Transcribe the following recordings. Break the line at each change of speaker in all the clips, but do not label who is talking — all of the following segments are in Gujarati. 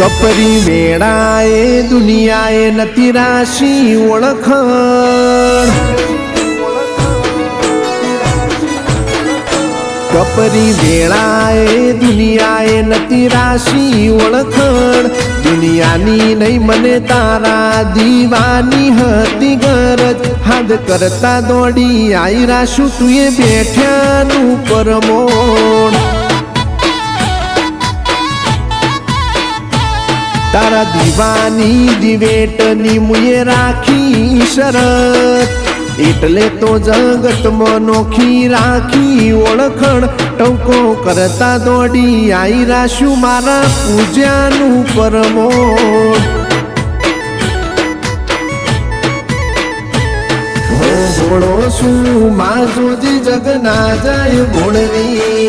કપરી વેળાએ દુનિયાએ નથી રાશી ઓળખણ કપરી વેળાએ દુનિયાએ નથી રાશી ઓળખણ દુનિયાની નહીં મને તારા દીવાની હતી ગરજ હાથ કરતા દોડી આઈ રાશું તું એ બેઠ્યાનું પરમોણ તારા દીવાની દિવેટની મુએ રાખી શરત એટલે તો જગતમાં નોખી રાખી ઓળખણ ટંકો કરતા દોડી આઈ રાશું મારા પૂજાનું પરમોણ ભોળો શું માં જોજી જગ ના જાય ભોળવી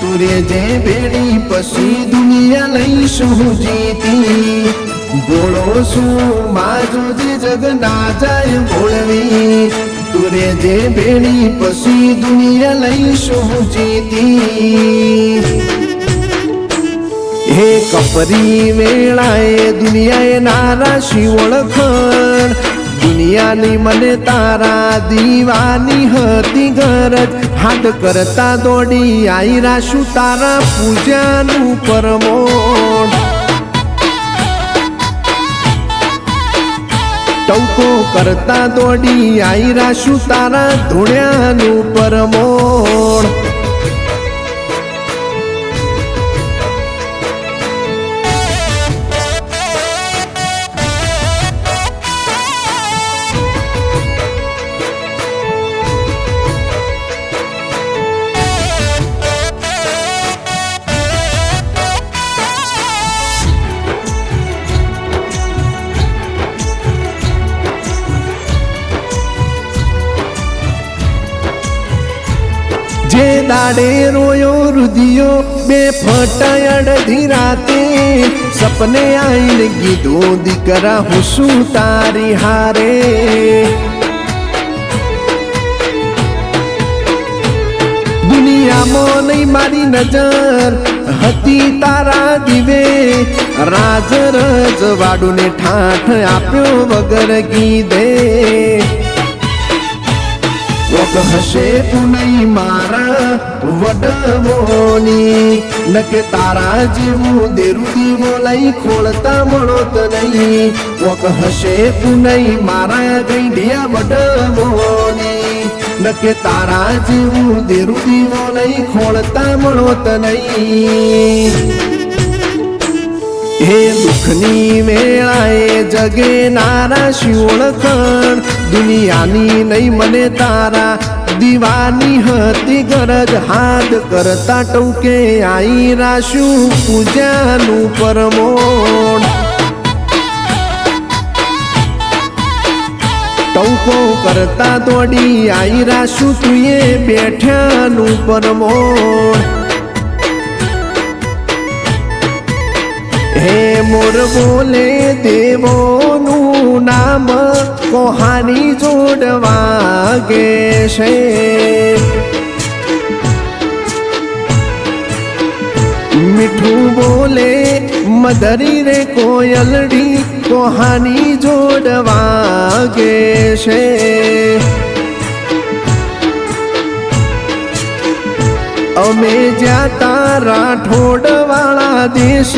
તુરે જે ભેડી પછી દુનિયા લઈશું જીતી ભોળો શું માં જોજી જગ ના જાય ભોળવી તુરે જે ભેડી પછી દુનિયા લઈશું જીતી હે કપરી વેળાએ દુનિયાએ નારાશી ઓળખણ દુનિયાની મને તારા દીવાની હતી ગરજ હાથ કરતા દોડી આઈ રાશું તારા પૂજાનું પરમોણ ટંકો કરતા દોડી આઈ રાશું તારા ધૂણ્યાનું પરમોણ જે દાડે રોયો રુધિયો બે ફટાય અડધી રાતે સપને આઈને કીધું દીકરા હું શું તારી હારે દુનિયામાં નહીં મારી નજર હતી તારા દીવે રાજ રજવાડુને ઠાઠ આપ્યો વગર કીધે હશે પુનઈ મારા વડવોની નકે તારા જેવું દેરું દીવો લઈ ખોલતા મળોત નહીં વક હશે પુનઈ મારા ગઈઢિયા વડવોની નકે તારા જેવું દેરું દીવો લઈ ખોલતા મળોત નહીં હે દુઃખની વેળાએ જગે નારાશી ઓળખણ દુનિયાની નહીં મને તારા દીવાની હતી ગરજ હાથ કરતા ટંકે આઈ રાશું પૂજાનું પરમોણ ટંકો કરતા દોડી આઈ રાશું તુએ બેઠ્યાનું પરમોણ હે મોર બોલે દેવોનું નામ કોહાની જોડ વાગે છે મીઠું બોલે મધરી રે કોયલડી કોહાની જોડ વાગે છે અમે જ્યાં તારા ઠોડવાળા દેશ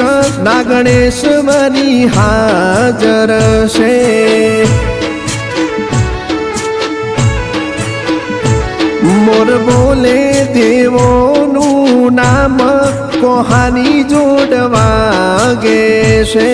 ના ગણેશ મારી હાજર છે મોર બોલે દેવોનું નામ કોહાની જોડ વાગે છે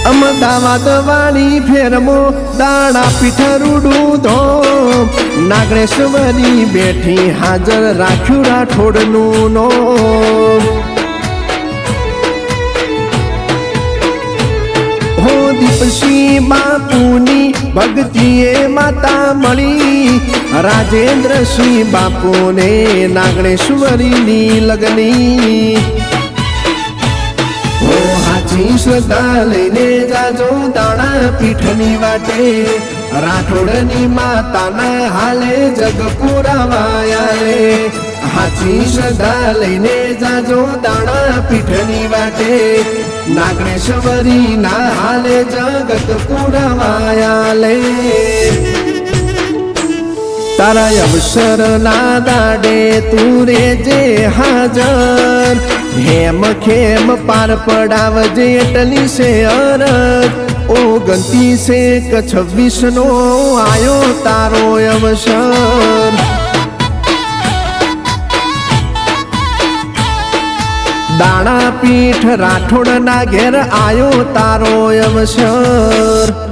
અમદાવાદ વાળી ફેરમો દાણા પીઠરુડું ધોમ નાગણેશ્વરી બેઠી હાજર રાખ્યું રાઠોડનું નોમ હો દીપસિંહ બાપુની ભક્તિએ માતા મળી રાજેન્દ્રસિંહ બાપુને નાગણેશ્વરીની લગની હાચી શ્રદ્ધા લઈને જાજો દાણા પીઠની વાટે રાઠોડની માતાના હાલે જગ પુરાવાયા રે હાચી શ્રદ્ધા લઈને જાજો દાણા પીઠની વાટે નાગણેશ્વરી ના હાલે જગત પુરાવાયા લે તારા અવસર ના દાડે તું રેજે હાજર હેમ ખેમ પાર પડાવજે એટલી છે અરજ 29/26 નો આયો તારો અવસર દાણા પીઠ રાઠોડ ના ઘેર આયો તારો અવસર